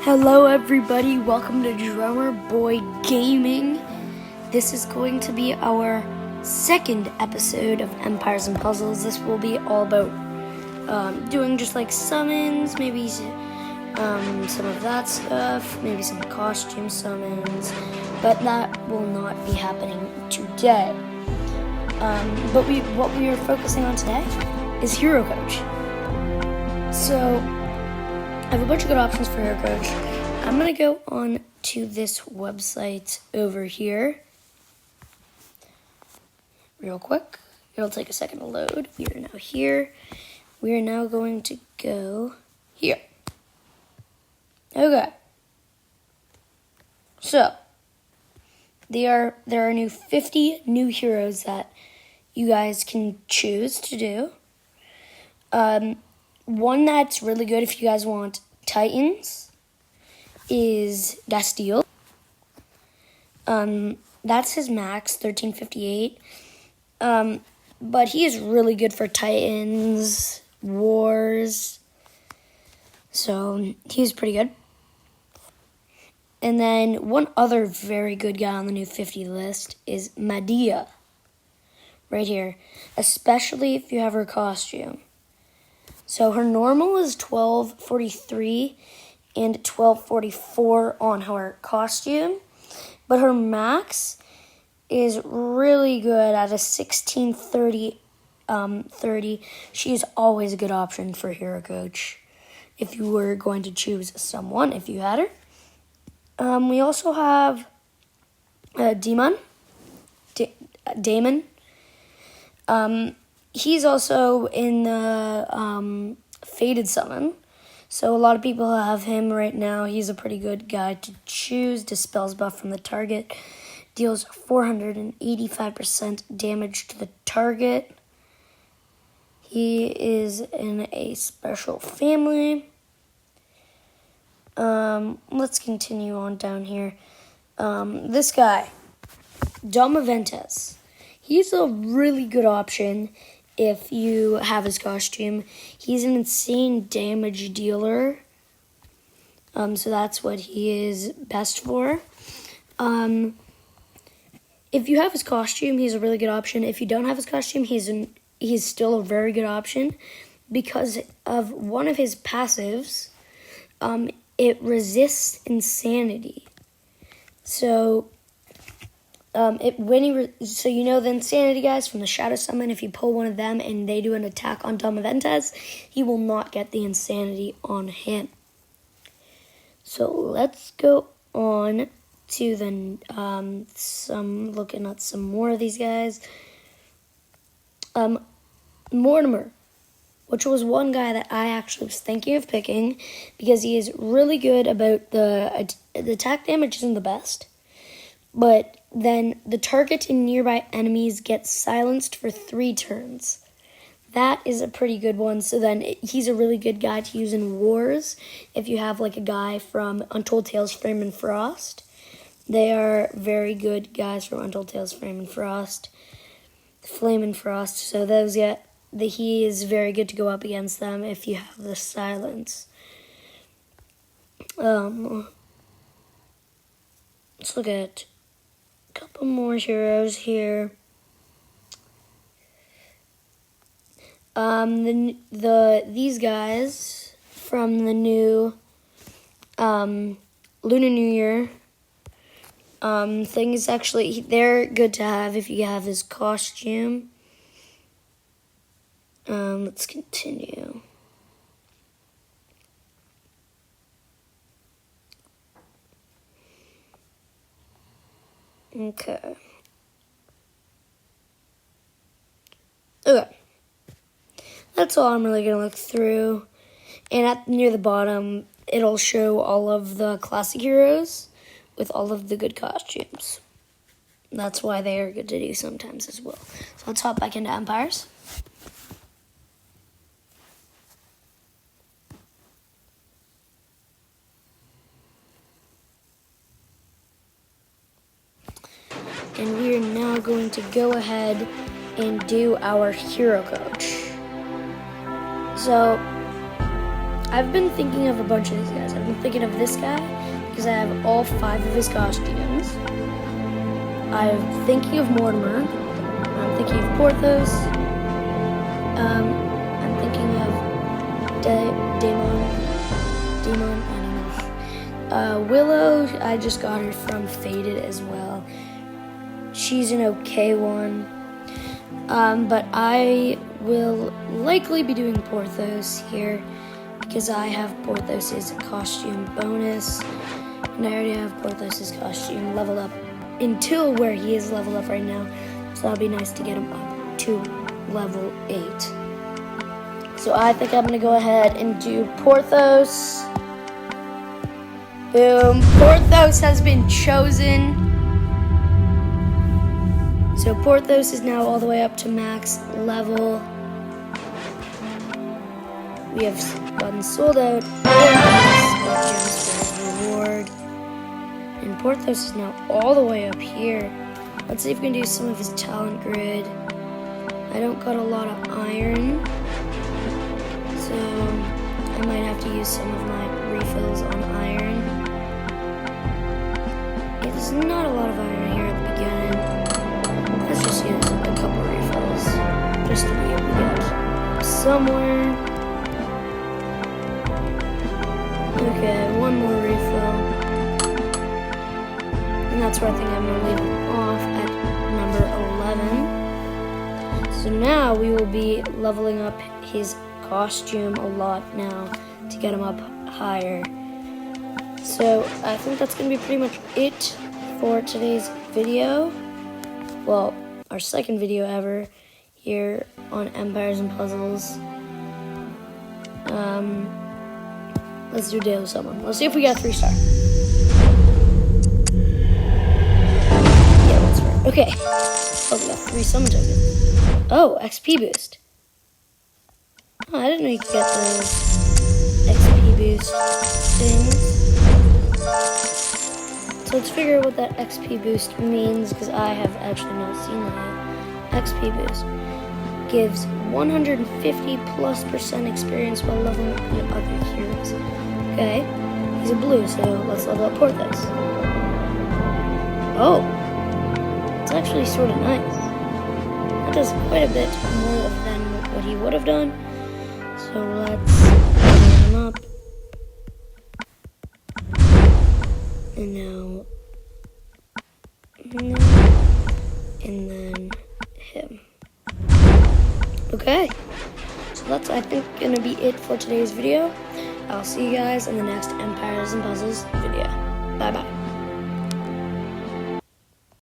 Hello everybody, welcome to Drummer Boy Gaming. This is going to be our second episode of Empires and Puzzles. This will be all about doing just like summons, maybe some of that stuff, maybe some costume summons, but that will not be happening today. But what we are focusing on today is Hero Coach. So I have a bunch of good options for Hero Coach. I'm going to go on to this website over here real quick. It'll take a second to load. We are now here. We are now going to go here. Okay. So, there are new 50 new heroes that you guys can choose to do. One that's really good if you guys want Titans is Gasteel. That's his max, 1358. But he is really good for Titans, Wars. So he's pretty good. And then one other very good guy on the new 50 list is Medea. Right here. Especially if you have her costume. So her normal is 1243 and 1244 on her costume. But her max is really good at a 1630. 30. She is always a good option for Hero Coach if you were going to choose someone, if you had her. We also have Damon. He's also in the Fated Summon. So a lot of people have him right now. He's a pretty good guy to choose. Dispels buff from the target. Deals 485% damage to the target. He is in a special family. Let's continue on down here. This guy, Dom Aventes. He's a really good option if you have his costume. He's an insane damage dealer. So that's what he is best for. If you have his costume, he's a really good option. If you don't have his costume, he's still a very good option because of one of his passives. It resists insanity. So so you know the insanity guys from the Shadow Summon, if you pull one of them and they do an attack on Dom Aventes, he will not get the insanity on him. So let's go on to the looking at some more of these guys. Mortimer, which was one guy that I actually was thinking of picking because he is really good about the attack damage isn't the best. But then the target and nearby enemies get silenced for 3 turns. That is a pretty good one. So then he's a really good guy to use in Wars. If you have like a guy from Untold Tales, Flame and Frost. They are very good guys from Untold Tales, Flame and Frost. Flame and Frost. So he is very good to go up against them if you have the silence. Let's look at couple more heroes here. These guys from the new Lunar New Year thing is actually they're good to have if you have his costume. Let's continue. Okay. That's all I'm really going to look through. And near the bottom, it'll show all of the classic heroes with all of the good costumes. That's why they are good to do sometimes as well. So let's hop back into Empires. And we are now going to go ahead and do our Hero Coach. So I've been thinking of a bunch of these guys. I've been thinking of this guy because I have all 5 of his costumes. I'm thinking of Mortimer. I'm thinking of Porthos. I'm thinking of Damon. I don't know. Willow, I just got her from Faded as well. She's an okay one. But I will likely be doing Porthos here because I have Porthos's costume bonus. And I already have Porthos's costume leveled up until where he is leveled up right now. So that'll be nice to get him up to level 8. So I think I'm going to go ahead and do Porthos. Boom. Porthos has been chosen. So Porthos is now all the way up to max level. We have gotten sold out. Gems for his reward. And Porthos is now all the way up here. Let's see if we can do some of his talent grid. I don't got a lot of iron, so I might have to use some of my refills on iron. It's not a lot of iron here at the beginning. Let's just use a couple refills just to be able to get somewhere. Okay, one more refill. And that's where I think I'm going to leave him off at number 11. So now we will be leveling up his costume a lot now to get him up higher. So I think that's going to be pretty much it for today's video. Well, our second video ever here on Empires and Puzzles. Let's do Daily Summon. Let's see if we got 3-star. Yeah, that's right. Okay. Oh, we got 3 summon tokens. Oh, XP boost. Oh, I didn't know you could get those XP boost things. So let's figure out what that XP boost means, because I have actually not seen that yet. XP boost gives 150+% experience while leveling up other heroes. Okay, he's a blue, so let's level up Porthos. Oh, it's actually sort of nice. That does quite a bit more than what he would have done. So let's level him up. And now, and then him. Okay, so that's, I think, gonna be it for today's video. I'll see you guys in the next Empires and Puzzles video. Bye bye.